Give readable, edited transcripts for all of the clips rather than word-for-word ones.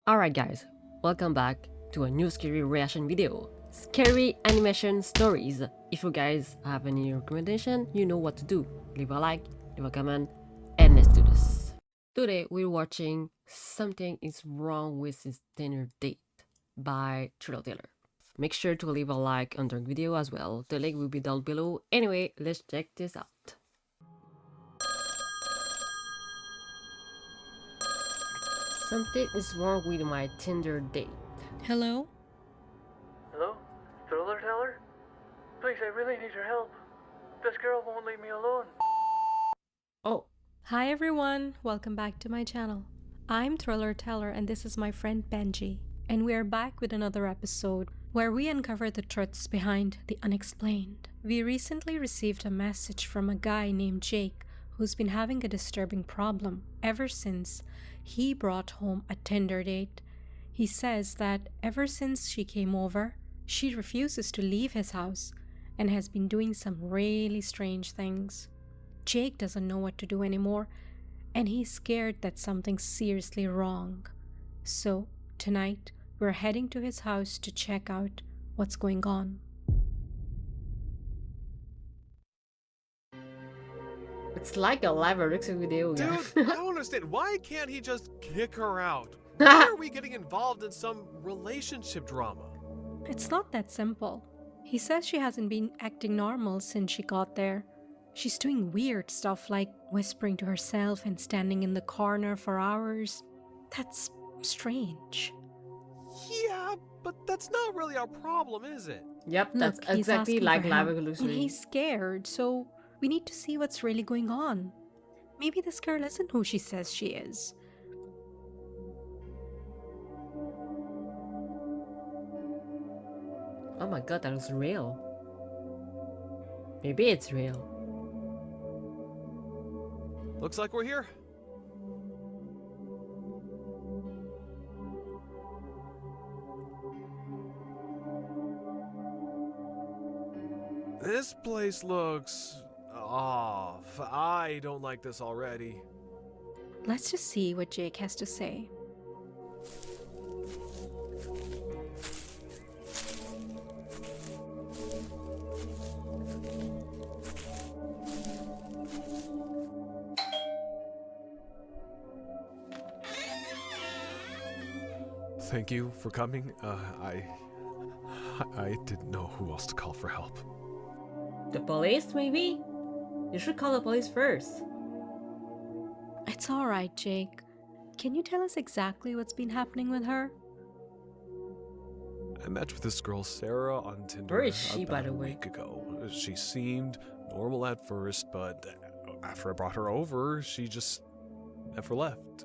Alright guys, welcome back to a new scary reaction video, Scary Animation Stories. If you guys have any recommendation, you know what to do. Leave a like, leave a comment, and let's do this. Today we're watching Something is Wrong with His Dinner Date by Thrillerteller. Make sure to leave a like under the video as well. The link will be down below. Anyway, let's check this out. Something is wrong with my Tinder date. Hello? Hello? Thrillerteller? Please, I really need your help. This girl won't leave me alone. Oh, Hi everyone, welcome back to my channel. I'm Thrillerteller and this is my friend Benji. And we are back with another episode where we uncover the truths behind the unexplained. We recently received a message from a guy named Jake who's been having a disturbing problem ever since he brought home a Tinder date. He says that ever since she came over, she refuses to leave his house and has been doing some really strange things. Jake doesn't know what to do anymore, and he's scared that something's seriously wrong. So, tonight, we're heading to his house to check out what's going on. it's like a live reaction video. Dude, Yeah. I don't understand. Why can't he just kick her out? Why are we getting involved in some relationship drama? It's not that simple. He says she hasn't been acting normal since she got there. She's doing weird stuff like whispering to herself and standing in the corner for hours. That's strange. Yeah, but that's not really our problem, is it? Yep, that's Look, he's exactly asking like for live help, reaction. and he's scared, so we need to see what's really going on. Maybe this girl isn't who she says she is. Oh my god, that looks real. Maybe it's real. Looks like we're here. This place looks off. I don't like this already. Let's just see what Jake has to say. Thank you for coming. I didn't know who else to call for help. The police, maybe? You should call the police first. It's alright, Jake. Can you tell us exactly what's been happening with her? I met with this girl Sarah on Tinder Where is she, about by the a way? week ago. She seemed normal at first, but after I brought her over, she just never left.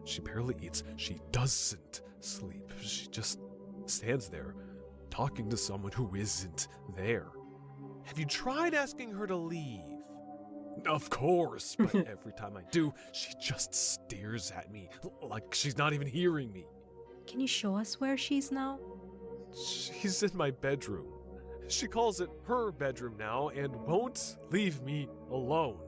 She barely eats. She doesn't sleep. She just stands there, talking to someone who isn't there. Have you tried asking her to leave? Of course, but every time I do, she just stares at me like she's not even hearing me. Can you show us where she's now? She's in my bedroom. She calls it her bedroom now and won't leave me alone.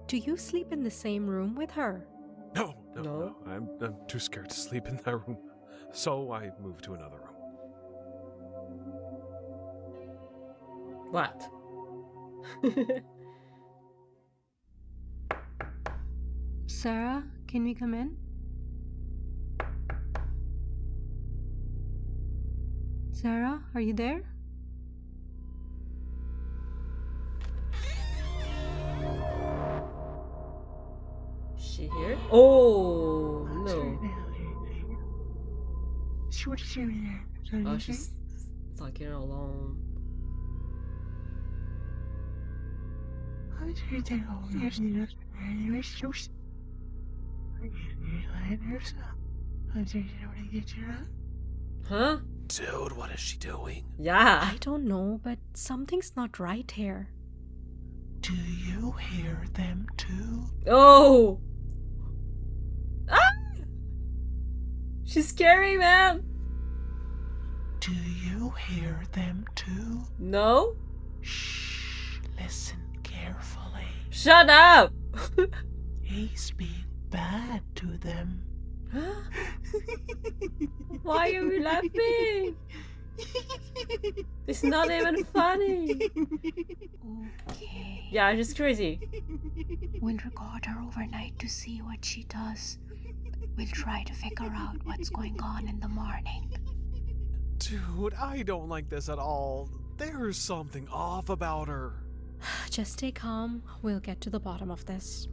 Do you sleep in the same room with her? No. I'm too scared to sleep in that room. So I moved to another room. What? Sarah, can we come in? Sarah, are you there? She here? Oh no. Oh, she's talking alone. Huh? Dude, what is she doing? Yeah. I don't know, but something's not right here. Do you hear them too? Oh. Ah! She's scary, man. Do you hear them too? No. Shh, listen carefully. Shut up. He's being bad to them. Why are you laughing? It's not even funny. Okay. Yeah, she's crazy. We'll record her overnight to see what she does. We'll try to figure out what's going on in the morning. Dude, I don't like this at all. There's something off about her. Just stay calm. We'll get to the bottom of this.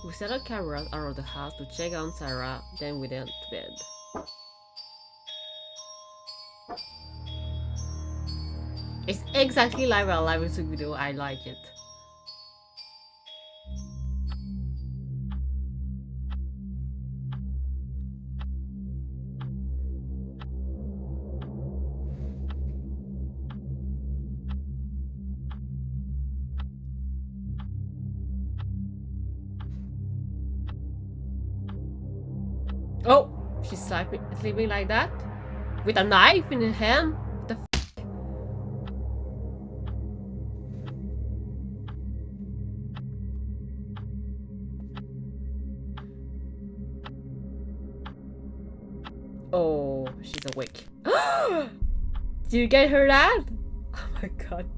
We set up cameras around the house to check on Sarah, then we went to bed. It's exactly like our live music video, I like it. Oh, she's sleeping like that? With a knife in her hand? What the f? Oh, she's awake. Did you get her that? Oh my god.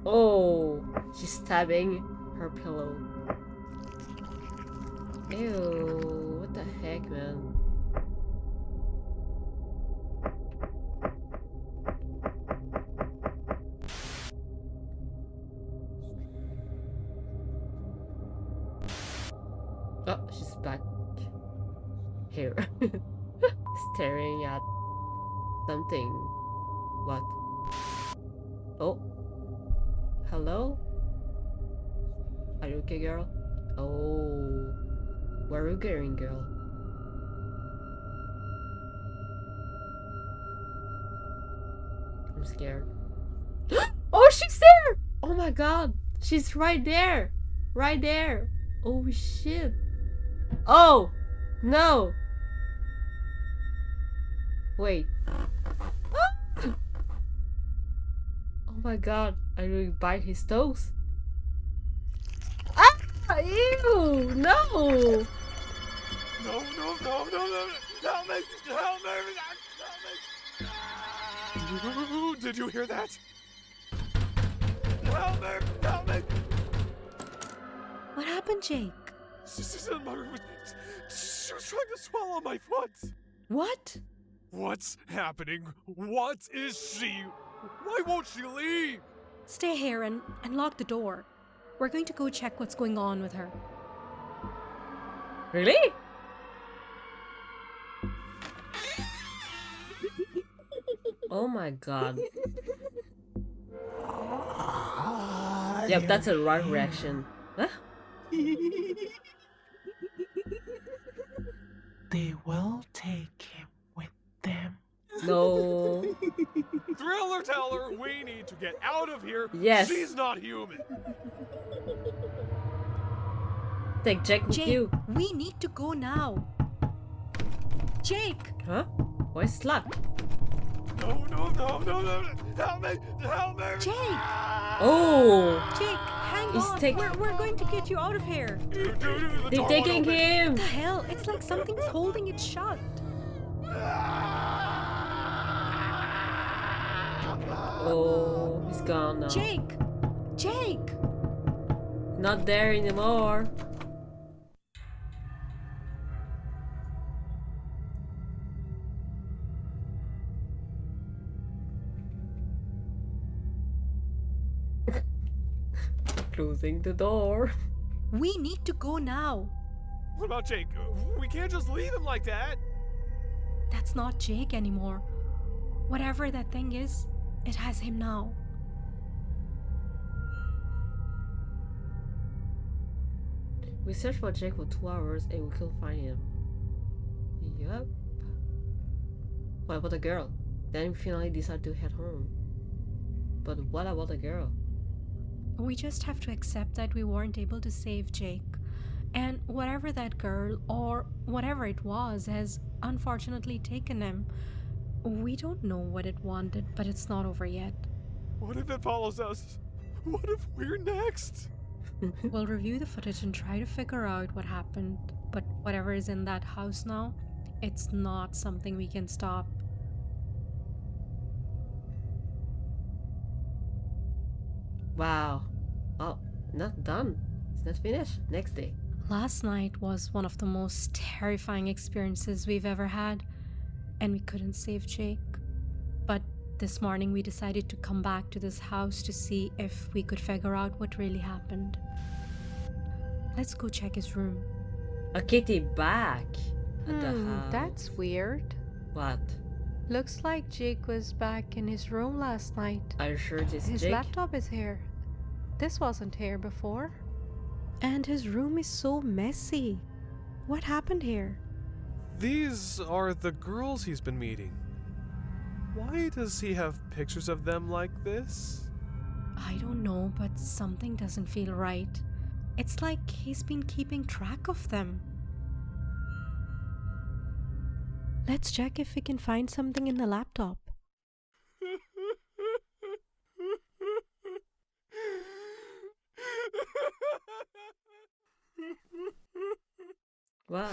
Oh, she's stabbing her pillow. Ew, what the heck, man? Oh, she's back here. Staring at something. What? Oh. Hello? Are you okay, girl? Oh. Where are you going, girl? I'm scared. Oh, she's there! Oh my god! She's right there! Right there! Oh shit! Oh! No! Wait. Ah! Oh my god, I really bite his toes. Ah! Ew! No! No, no, no, no, no! Help me! Help me! Help me! Did you hear that? Help me! Help me! What happened, Jake? She was trying to swallow my foot. What? What's happening? What is she? Why won't she leave? Stay here and lock the door. We're going to go check what's going on with her. Really? Oh my god. Yep, that's a right reaction. Huh? They will take him with them. No. Thrillerteller, we need to get out of here. Yes. She's not human. Take Jack with Jake, you. we need to go now. Jake! Huh? Where's Slug? No, no, no, no, no. Help me! Help me! Jake! Oh! Jake, hang He's on. We're going to get you out of here. They're taking him! What the hell? It's like something's holding it shut. Oh, he's gone now. Jake! Jake! Not there anymore. Closing the door. We need to go now. What about Jake? We can't just leave him like that. That's not Jake anymore. Whatever that thing is, it has him now. We searched for Jake for 2 hours and we couldn't find him. Yup. What about the girl? Then we finally decided to head home. But what about the girl? We just have to accept that we weren't able to save Jake. And whatever that girl, or whatever it was, has unfortunately taken him. We don't know what it wanted, but it's not over yet. What if it follows us? What if we're next? We'll review the footage and try to figure out what happened. But whatever is in that house now, it's not something we can stop. Wow. Oh, not done. It's not finished. Next day. Last night was one of the most terrifying experiences we've ever had, and we couldn't save Jake. But this morning we decided to come back to this house to see if we could figure out what really happened. Let's go check his room. A kitty back at the house. That's weird. What? Looks like Jake was back in his room last night. Are you sure this is His Jake? laptop is here. This wasn't here before. And his room is so messy. What happened here? These are the girls he's been meeting. Why does he have pictures of them like this? I don't know, but something doesn't feel right. It's like he's been keeping track of them. Let's check if we can find something in the laptop. What?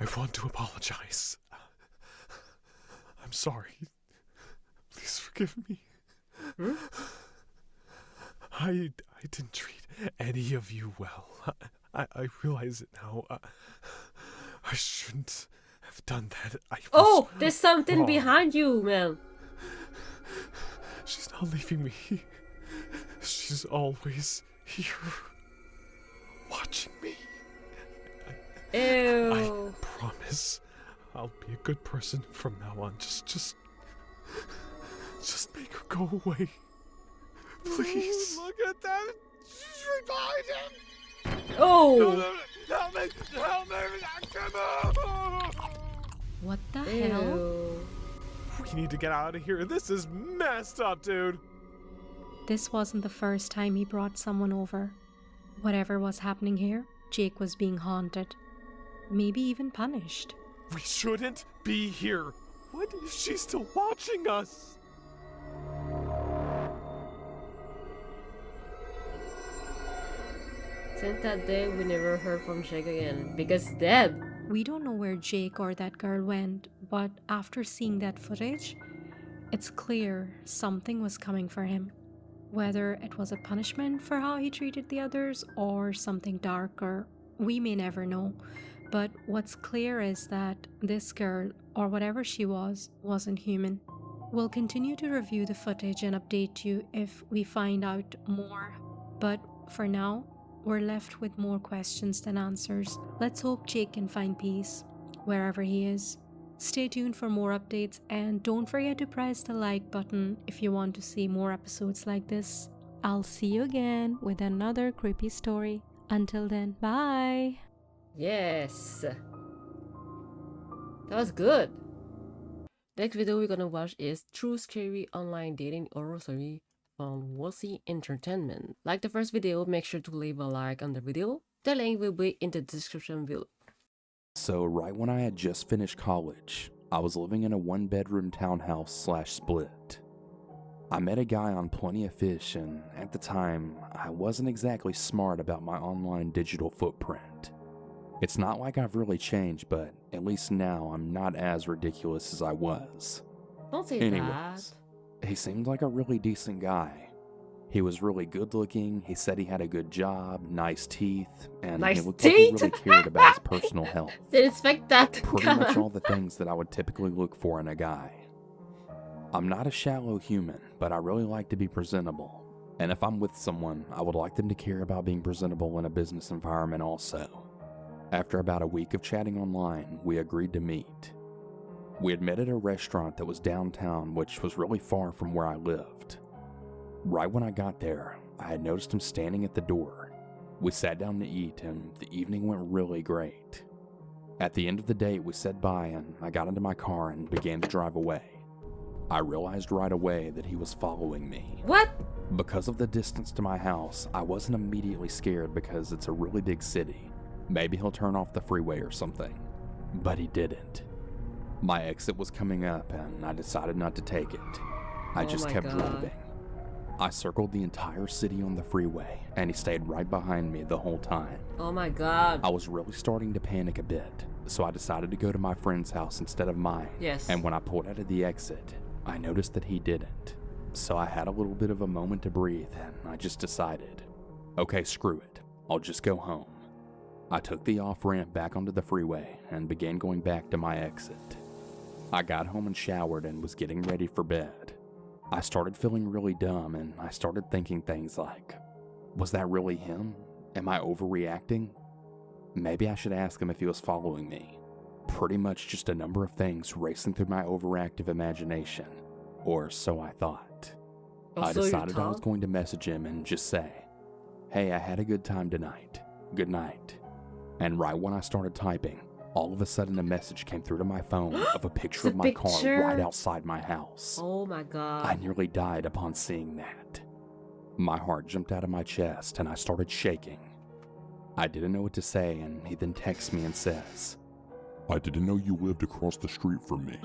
I want to apologize. I'm sorry. Please forgive me. Hmm? I didn't treat any of you well. I realize it now. I shouldn't have done that. Oh, there's something wrong. behind you, man. She's not leaving me. She's always here, watching me. Ew. I promise I'll be a good person from now on. Just make her go away. Please. Look at that! She's behind him! Oh. Help me! Help me! Come on! What the hell? Ew. We need to get out of here. This is messed up, dude. This wasn't the first time he brought someone over. Whatever was happening here, Jake was being haunted. Maybe even punished. We shouldn't be here. What if she's still watching us? Since that day, we never heard from Jake again because he's dead. We don't know where Jake or that girl went, but after seeing that footage, it's clear something was coming for him. Whether it was a punishment for how he treated the others or something darker, we may never know. But what's clear is that this girl, or whatever she was, wasn't human. We'll continue to review the footage and update you if we find out more. But for now, we're left with more questions than answers. Let's hope Jake can find peace wherever he is. Stay tuned for more updates and don't forget to press the like button if you want to see more episodes like this. I'll see you again with another creepy story. Until then, bye! Yes. That was good. Next video we're gonna watch is True Scary Online Dating Horror Story on wanseeentertainment. Like the first video, make sure to leave a like on the video. The link will be in the description below. So right when I had just finished college, I was living in a one-bedroom townhouse / split. I met a guy on Plenty of Fish, and at the time, I wasn't exactly smart about my online digital footprint. It's not like I've really changed, but at least now I'm not as ridiculous as I was. Don't say Anyways, he seemed like a really decent guy. He was really good looking, he said he had a good job, nice teeth, and Nice he looked like he teeth? really cared about his personal health. that. Didn't expect that. Pretty Come much on. all the things that I would typically look for in a guy. I'm not a shallow human, but I really like to be presentable. And if I'm with someone, I would like them to care about being presentable in a business environment also. After about a week of chatting online, we agreed to meet. We had met at a restaurant that was downtown, which was really far from where I lived. Right when I got there, I had noticed him standing at the door. We sat down to eat, and the evening went really great. At the end of the date, we said bye, and I got into my car and began to drive away. I realized right away that he was following me. What? Because of the distance to my house, I wasn't immediately scared because it's a really big city. Maybe he'll turn off the freeway or something. But he didn't. My exit was coming up and I decided not to take it. I Oh just my kept God. driving. I circled the entire city on the freeway, and he stayed right behind me the whole time. Oh my god. I was really starting to panic a bit, so I decided to go to my friend's house instead of mine. Yes. And when I pulled out of the exit, I noticed that he didn't. So I had a little bit of a moment to breathe, and I just decided, okay, screw it. I'll just go home. I took the off-ramp back onto the freeway and began going back to my exit. I got home and showered and was getting ready for bed. I started feeling really dumb, and I started thinking things like, was that really him? Am I overreacting? Maybe I should ask him if he was following me. Pretty much just a number of things racing through my overactive imagination, or so I thought. I decided I was going to message him and just say, hey, I had a good time tonight. Good night. And right when I started typing, all of a sudden a message came through to my phone of a picture of my car right outside my house. Oh my god. I nearly died upon seeing that. My heart jumped out of my chest and I started shaking. I didn't know what to say, and he then texts me and says, I didn't know you lived across the street from me.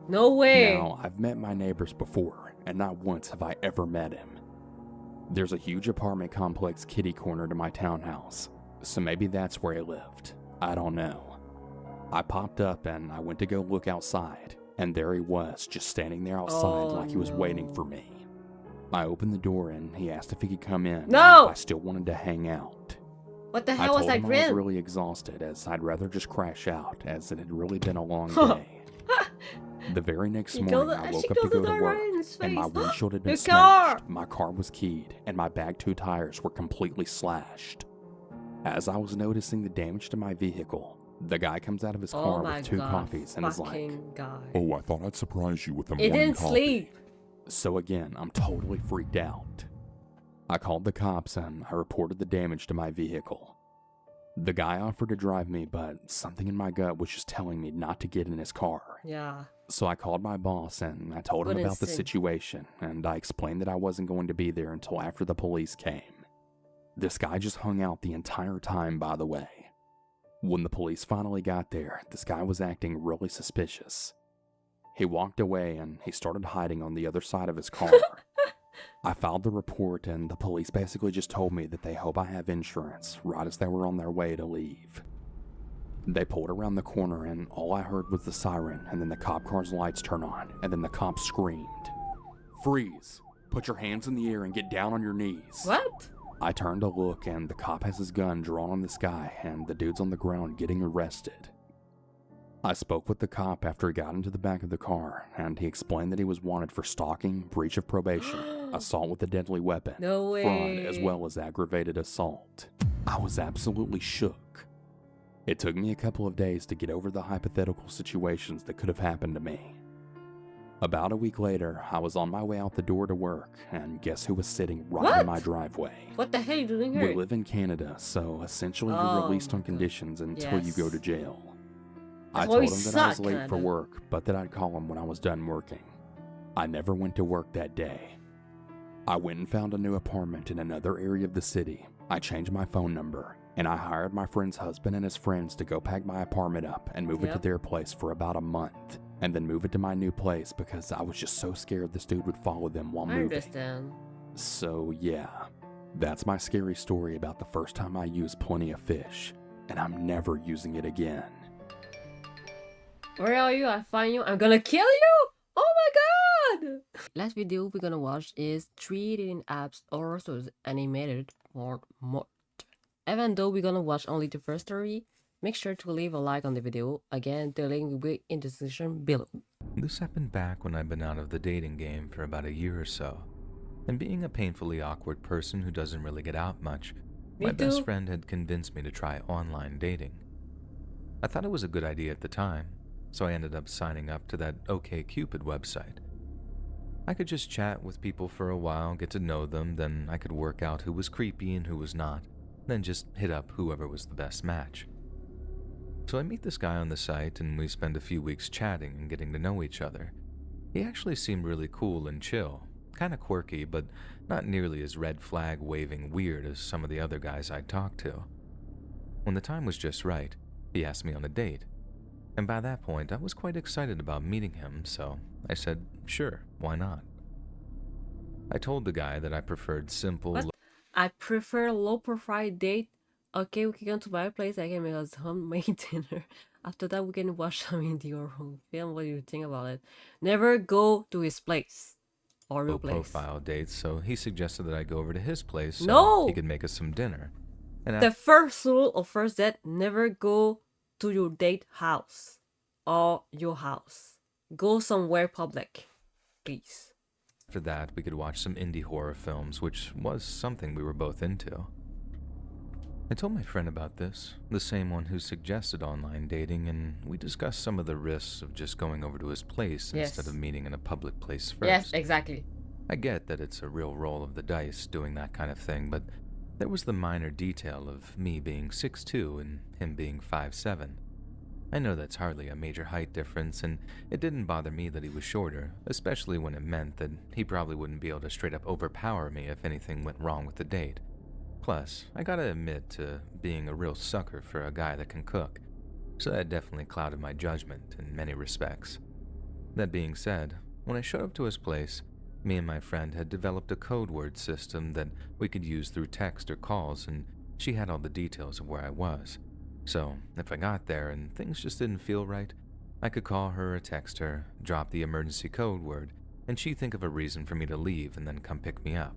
No way. Now, I've met my neighbors before, and not once have I ever met him. There's a huge apartment complex kitty corner to my townhouse, so maybe that's where he lived. I don't know. I popped up and I went to go look outside, and there he was, just standing there outside like he was waiting for me. I opened the door and he asked if he could come in. No! If I still wanted to hang out. What the I hell was told that him I grin? was really exhausted, as I'd rather just crash out, as it had really been a long day. The very next morning, I woke up to go to work, and my windshield had been smashed, my car was keyed, and my back two tires were completely slashed. As I was noticing the damage to my vehicle, the guy comes out of his car with two coffees and is like, Oh, I thought I'd surprise you with a He morning didn't coffee. sleep. So again, I'm totally freaked out. I called the cops and I reported the damage to my vehicle. The guy offered to drive me, but something in my gut was just telling me not to get in his car. Yeah. So I called my boss and I told him Good about the instinct. situation, and I explained that I wasn't going to be there until after the police came. This guy just hung out the entire time, by the way. When the police finally got there, this guy was acting really suspicious. He walked away and he started hiding on the other side of his car. I filed the report, and the police basically just told me that they hope I have insurance right as they were on their way to leave. They pulled around the corner and all I heard was the siren, and then the cop car's lights turn on, and then the cop screamed, "Freeze! Put your hands in the air and get down on your knees." What? I turned to look, and the cop has his gun drawn on this guy, and the dude's on the ground getting arrested. I spoke with the cop after he got into the back of the car, and he explained that he was wanted for stalking, breach of probation, assault with a deadly weapon, No way. fraud, as well as aggravated assault. I was absolutely shook. It took me a couple of days to get over the hypothetical situations that could have happened to me. About a week later, I was on my way out the door to work, and guess who was sitting right in my driveway? What the hell are you doing here? We live in Canada, so essentially Oh, you're released on God. conditions until you go Yes. to jail. That's I why told we him that I was suck, late for Canada. work, but that I'd call him when I was done working. I never went to work that day. I went and found a new apartment in another area of the city. I changed my phone number, and I hired my friend's husband and his friends to go pack my apartment up and move it to Yep. their place for about a month, and then move it to my new place because I was just so scared this dude would follow them while I moving. understand. So yeah, that's my scary story about the first time I used Plenty of Fish, and I'm never using it again. Where are you? I find you. I'm gonna kill you! Oh my god! Last video we're gonna watch is 3 dating apps also animated for Mort. Even though we're gonna watch only the first story, make sure to leave a like on the video. Again, the link will be in the description below. This happened back when I'd been out of the dating game for about a year or so. And being a painfully awkward person who doesn't really get out much, Me my best too. friend had convinced me to try online dating. I thought it was a good idea at the time, so I ended up signing up to that OkCupid website. I could just chat with people for a while, get to know them, then I could work out who was creepy and who was not, then just hit up whoever was the best match. So I meet this guy on the site and we spend a few weeks chatting and getting to know each other. He actually seemed really cool and chill, kinda quirky, but not nearly as red flag waving weird as some of the other guys I'd talked to. When the time was just right, he asked me on a date. And by that point, I was quite excited about meeting him, so I said, sure, why not? I told the guy that I preferred simple. What? I prefer low profile date. Okay, we can go to my place. I can make us homemade dinner. After that, we can watch some indie or home film. What do you think about it? Never go to his place or your place. Profile dates, so he suggested that I go over to his place so No! he could make us some dinner. And The first rule of first date: never go to your date house or your house. Go somewhere public, please. after that, we could watch some indie horror films, which was something we were both into. I told my friend about this, the same one who suggested online dating, and we discussed some of the risks of just going over to his place instead of meeting in a public place first. Yes, exactly. I get that it's a real roll of the dice doing that kind of thing, but there was the minor detail of me being 6'2" and him being 5'7". I know that's hardly a major height difference, and it didn't bother me that he was shorter, especially when it meant that he probably wouldn't be able to straight up overpower me if anything went wrong with the date. Plus, I gotta admit to being a real sucker for a guy that can cook, so that definitely clouded my judgment in many respects. That being said, when I showed up to his place, me and my friend had developed a code word system that we could use through text or calls, and she had all the details of where I was. So, if I got there and things just didn't feel right, I could call her or text her, drop the emergency code word, and she'd think of a reason for me to leave and then come pick me up.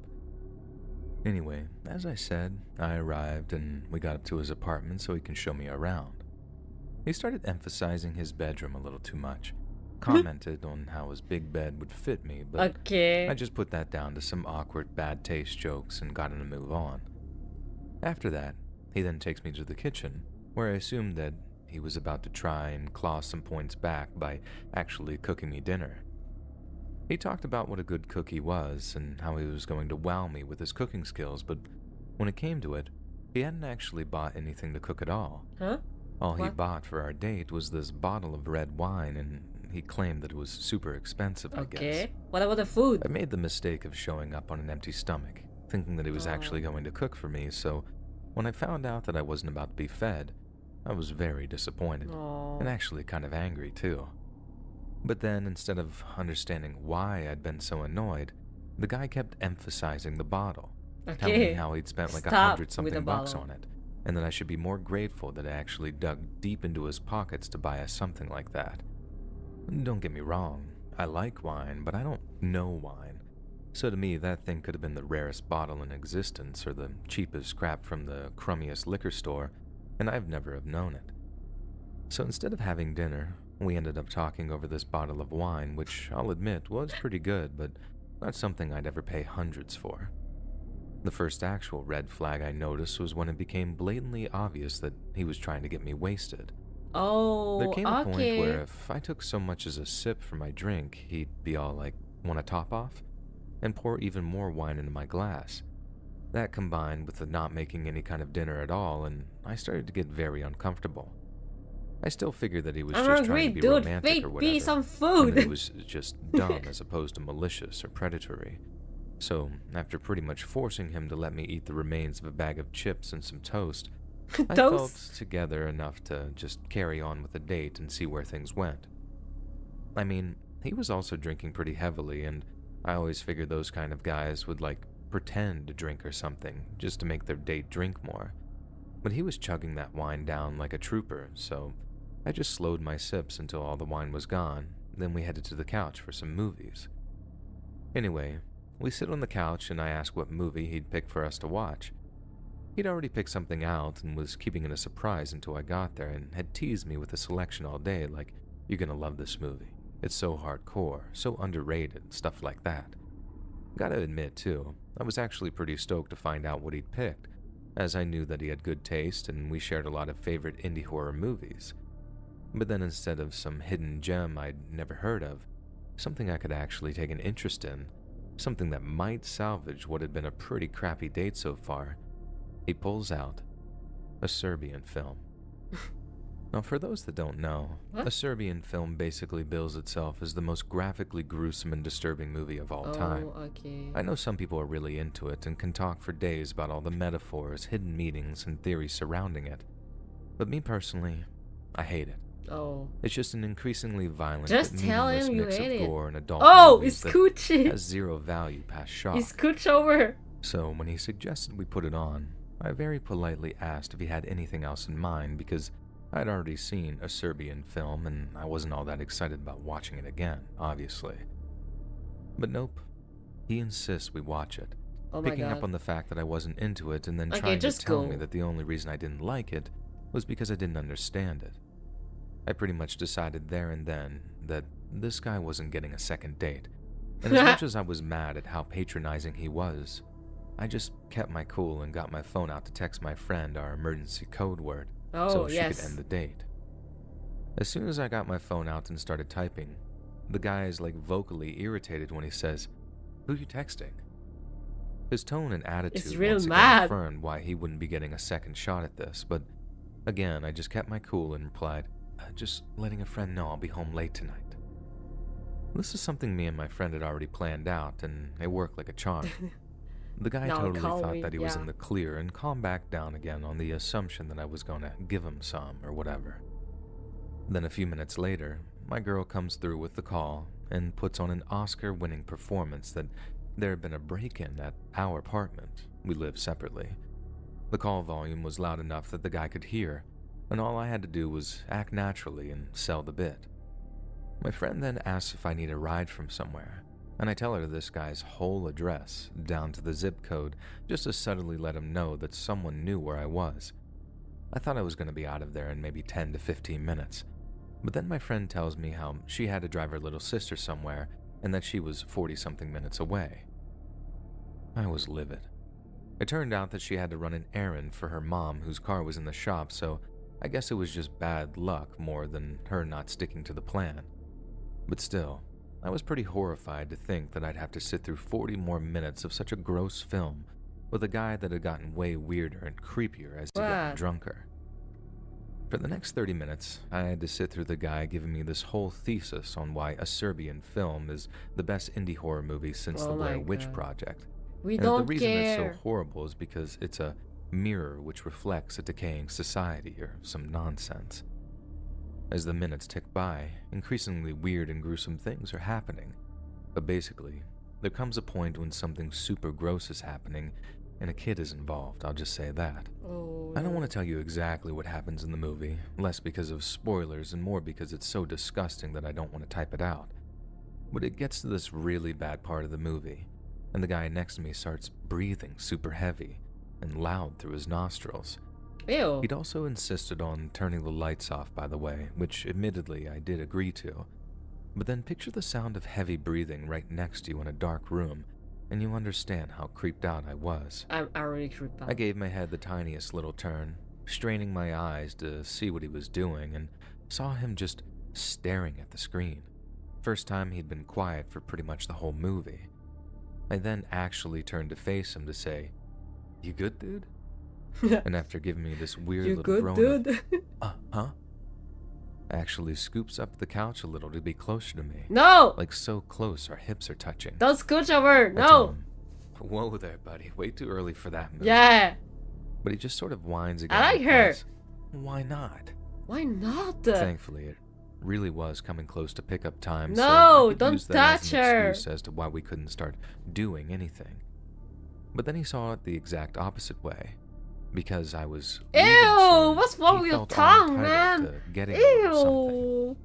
Anyway, as I said, I arrived and we got up to his apartment so he can show me around. He started emphasizing his bedroom a little too much, commented on how his big bed would fit me, but I just put that down to some awkward bad taste jokes and got him to move on. After that, he then takes me to the kitchen, where I assumed that he was about to try and claw some points back by actually cooking me dinner. He talked about what a good cook he was and how he was going to wow me with his cooking skills, but when it came to it, he hadn't actually bought anything to cook at all. Huh? All he bought for our date was this bottle of red wine, and he claimed that it was super expensive, I guess. What about the food? I made the mistake of showing up on an empty stomach, thinking that he was actually going to cook for me, so when I found out that I wasn't about to be fed, I was very disappointed, and actually kind of angry too. But then, instead of understanding why I'd been so annoyed, the guy kept emphasizing the bottle, telling me how he'd spent like $100-something on it, and that I should be more grateful that I actually dug deep into his pockets to buy us something like that. Don't get me wrong, I like wine, but I don't know wine. So to me, that thing could have been the rarest bottle in existence or the cheapest crap from the crummiest liquor store, and I've never have known it. So instead of having dinner, we ended up talking over this bottle of wine, which I'll admit was pretty good, but not something I'd ever pay hundreds for. The first actual red flag I noticed was when it became blatantly obvious that he was trying to get me wasted. There came a point where if I took so much as a sip from my drink, he'd be all like, "Want a top off?" and pour even more wine into my glass. That combined with the not making any kind of dinner at all, and I started to get very uncomfortable. I still figured that he was just trying to be romantic or whatever, some food. and that it was just dumb as opposed to malicious or predatory. So, after pretty much forcing him to let me eat the remains of a bag of chips and some toast, I felt together enough to just carry on with the date and see where things went. I mean, he was also drinking pretty heavily, and I always figured those kind of guys would pretend to drink or something just to make their date drink more. But he was chugging that wine down like a trooper, so I just slowed my sips until all the wine was gone, then we headed to the couch for some movies. Anyway, we sit on the couch and I asked what movie he'd pick for us to watch. He'd already picked something out and was keeping it a surprise until I got there and had teased me with a selection all day like, "You're gonna love this movie. It's so hardcore, so underrated," stuff like that. Gotta admit too, I was actually pretty stoked to find out what he'd picked, as I knew that he had good taste and we shared a lot of favorite indie horror movies. But then instead of some hidden gem I'd never heard of, something I could actually take an interest in, something that might salvage what had been a pretty crappy date so far, he pulls out a Serbian film. Now, for those that don't know, a Serbian film basically bills itself as the most graphically gruesome and disturbing movie of all time. I know some people are really into it and can talk for days about all the metaphors, hidden meanings, and theories surrounding it. But me personally, I hate it. Oh. It's just an increasingly violent Just but tell meaningless him you mix of hate it. gore and adult Oh, movies it's that Coochie. has zero value past shock. It's Cooch over. So when he suggested we put it on, I very politely asked if he had anything else in mind because I'd already seen a Serbian film and I wasn't all that excited about watching it again, obviously. But nope, he insists we watch it, Oh my picking god. up on the fact that I wasn't into it and then Okay, trying to just tell go. me that the only reason I didn't like it was because I didn't understand it. I pretty much decided there and then that this guy wasn't getting a second date, and as much as I was mad at how patronizing he was, I just kept my cool and got my phone out to text my friend our emergency code word Oh, so she yes. could end the date. As soon as I got my phone out and started typing, the guy is like vocally irritated when he says, "Who you texting?" His tone and attitude It's real once again mad. affirmed why he wouldn't be getting a second shot at this, but again, I just kept my cool and replied, "Just letting a friend know I'll be home late tonight." This is something me and my friend had already planned out, and it worked like a charm. The guy Now totally call thought me, that he was yeah. in the clear and calmed back down again on the assumption that I was going to give him some or whatever. Then a few minutes later, my girl comes through with the call and puts on an Oscar-winning performance that there had been a break-in at our apartment. We live separately. The call volume was loud enough that the guy could hear, and all I had to do was act naturally and sell the bit. My friend then asks if I need a ride from somewhere, and I tell her this guy's whole address, down to the zip code, just to subtly let him know that someone knew where I was. I thought I was going to be out of there in maybe 10 to 15 minutes, but then my friend tells me how she had to drive her little sister somewhere and that she was 40-something minutes away. I was livid. It turned out that she had to run an errand for her mom whose car was in the shop, so I guess it was just bad luck more than her not sticking to the plan. But still, I was pretty horrified to think that I'd have to sit through 40 more minutes of such a gross film with a guy that had gotten way weirder and creepier as he got What? drunker. For the next 30 minutes, I had to sit through the guy giving me this whole thesis on why a Serbian film is the best indie horror movie since Oh the Blair my Witch God. Project. We And that don't the reason it's care. so horrible is because it's a mirror which reflects a decaying society or some nonsense. As the minutes tick by, increasingly weird and gruesome things are happening. But basically, there comes a point when something super gross is happening and a kid is involved, I'll just say that. Oh, I don't want to tell you exactly what happens in the movie, less because of spoilers and more because it's so disgusting that I don't want to type it out. But it gets to this really bad part of the movie, and the guy next to me starts breathing super heavy and loud through his nostrils. Ew. He'd also insisted on turning the lights off, by the way, which admittedly I did agree to. But then picture the sound of heavy breathing right next to you in a dark room, and you understand how creeped out I was. I'm already creeped out. I gave my head the tiniest little turn, straining my eyes to see what he was doing, and saw him just staring at the screen. First time he'd been quiet for pretty much the whole movie. I then actually turned to face him to say, "You good, dude?" And after giving me this weird You little good, groan dude? of, huh? Actually scoops up the couch a little to be closer to me. No! Like so close our hips are touching. Don't scooch over! I tell No! him, "Whoa there, buddy. Way too early for that move." Yeah! But he just sort of whines again. I like and her. replies, "Why not?" Why not? Thankfully, it really was coming close to pickup time, so No, I could don't use that as touch an her. excuse as to why we couldn't start doing anything. But then he saw it the exact opposite way. Because I was leaving Ew! soon, What's wrong he with your felt tongue, entitled man? to getting a little something. Ew!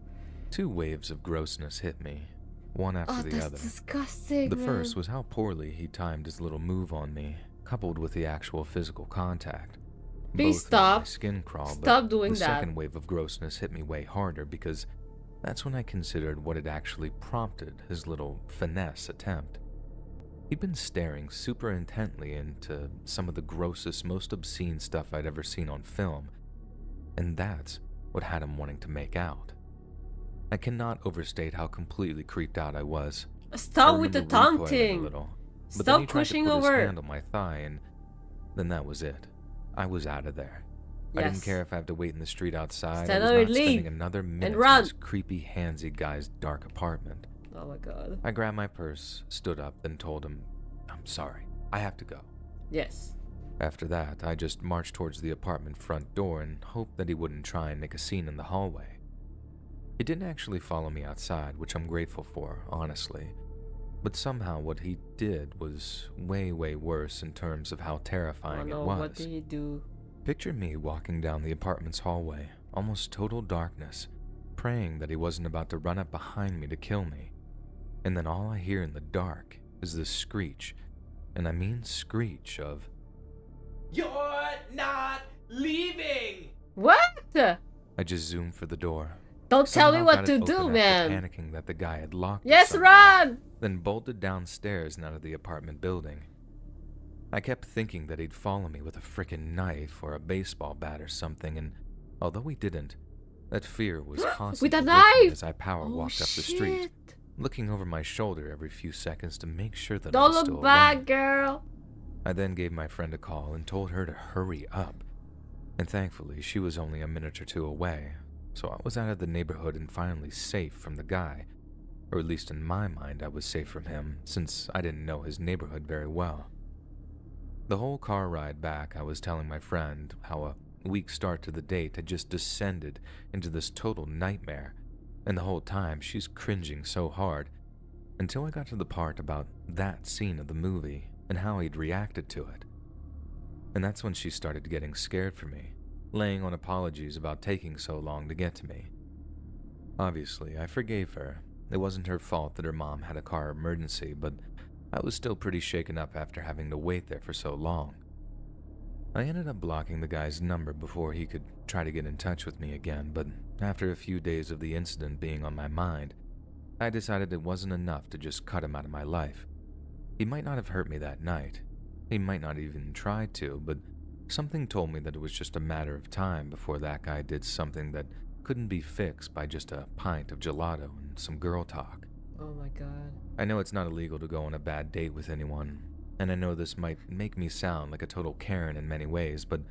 2 waves of grossness hit me, one after Oh, the that's other. disgusting, The man. first was how poorly he timed his little move on me, coupled with the actual physical contact. Please Both made my stop. skin crawl, Stop but doing the that. second wave of grossness hit me way harder because that's when I considered what had actually prompted his little finesse attempt. He'd been staring super intently into some of the grossest, most obscene stuff I'd ever seen on film, and that's what had him wanting to make out. I cannot overstate how completely creeped out I was. I Stop with the remember tongue recoiling a thing. little, but then Stop he tried to pushing put his over. hand on my thigh, and then that was it. I was out of there. I didn't Yes. care if I had to wait in the street outside. Stand I was up not and leave. spending another minute in run. this creepy, handsy guy's dark apartment. Oh my god. I grabbed my purse, stood up, then told him, "I'm sorry, I have to go." Yes. After that, I just marched towards the apartment front door and hoped that he wouldn't try and make a scene in the hallway. He didn't actually follow me outside, which I'm grateful for, honestly. But somehow what he did was way, way worse in terms of how Oh terrifying it no, was. what did he do? Picture me walking down the apartment's hallway, almost total darkness, praying that he wasn't about to run up behind me to kill me. And then all I hear in the dark is this screech, and I mean screech of, "You're not leaving!" What? I just zoomed for the door. Don't tell me Somehow what got to it do, open man. after panicking that the guy had locked it Yes, somehow, run! then bolted downstairs and out of the apartment building. I kept thinking that he'd follow me with a frickin' knife or a baseball bat or something, and although he didn't, that fear was constantly With a with me knife! as I power Oh, walked up the street, shit. looking over my shoulder every few seconds to make sure that I Don't was still look back, alone. girl. I then gave my friend a call and told her to hurry up, and thankfully she was only a minute or two away, so I was out of the neighborhood and finally safe from the guy, or at least in my mind I was safe from him, since I didn't know his neighborhood very well. The whole car ride back, I was telling my friend how a weak start to the date had just descended into this total nightmare, and the whole time she's cringing so hard, until I got to the part about that scene of the movie and how he'd reacted to it. And that's when she started getting scared for me, laying on apologies about taking so long to get to me. Obviously, I forgave her. It wasn't her fault that her mom had a car emergency, but I was still pretty shaken up after having to wait there for so long. I ended up blocking the guy's number before he could try to get in touch with me again, but after a few days of the incident being on my mind, I decided it wasn't enough to just cut him out of my life. He might not have hurt me that night. He might not even try to, but something told me that it was just a matter of time before that guy did something that couldn't be fixed by just a pint of gelato and some girl talk. Oh my god. I know it's not illegal to go on a bad date with anyone, and I know this might make me sound like a total Karen in many ways, but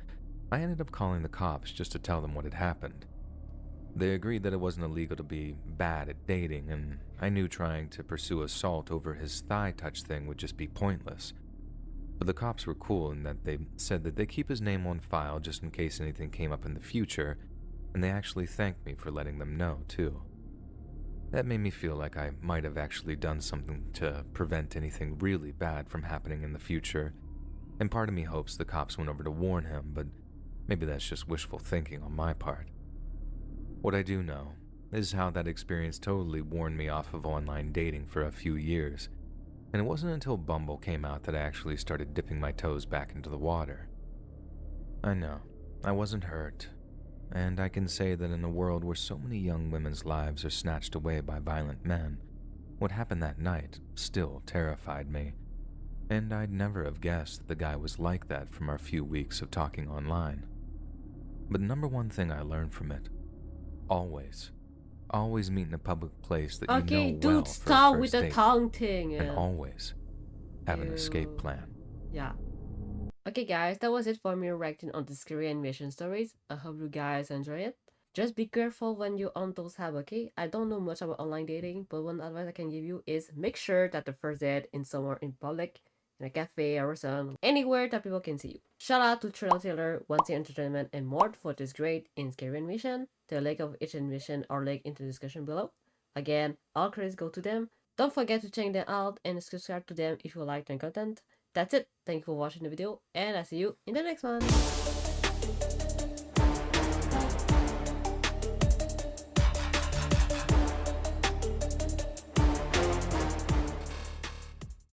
I ended up calling the cops just to tell them what had happened. They agreed that it wasn't illegal to be bad at dating, and I knew trying to pursue assault over his thigh touch thing would just be pointless. But the cops were cool in that they said that they keep his name on file just in case anything came up in the future, and they actually thanked me for letting them know, too. That made me feel like I might have actually done something to prevent anything really bad from happening in the future, and part of me hopes the cops went over to warn him, but maybe that's just wishful thinking on my part. What I do know is how that experience totally warned me off of online dating for a few years, and it wasn't until Bumble came out that I actually started dipping my toes back into the water. I know, I wasn't hurt, and I can say that in a world where so many young women's lives are snatched away by violent men, what happened that night still terrified me, and I'd never have guessed that the guy was like that from our few weeks of talking online. But number one thing I learned from it, always meet in a public place that Okay, you know dude, well for a stop with first the date, tongue thing. and always have an escape Ew. plan. Yeah. Okay guys, that was it for me reacting on the scary animation stories. I hope you guys enjoy it. Just be careful when you're on those apps, okay? I don't know much about online dating, but one advice I can give you is make sure that the first date is somewhere in public, in a cafe, a restaurant, anywhere that people can see you. Shout out to thrillerteller, Wanseeentertainment, and Mort for this great in scary animation. The link of each animation are linked in the description below. Again, all credits go to them. Don't forget to check them out and subscribe to them if you like their content. That's it. Thank you for watching the video, and I'll see you in the next one.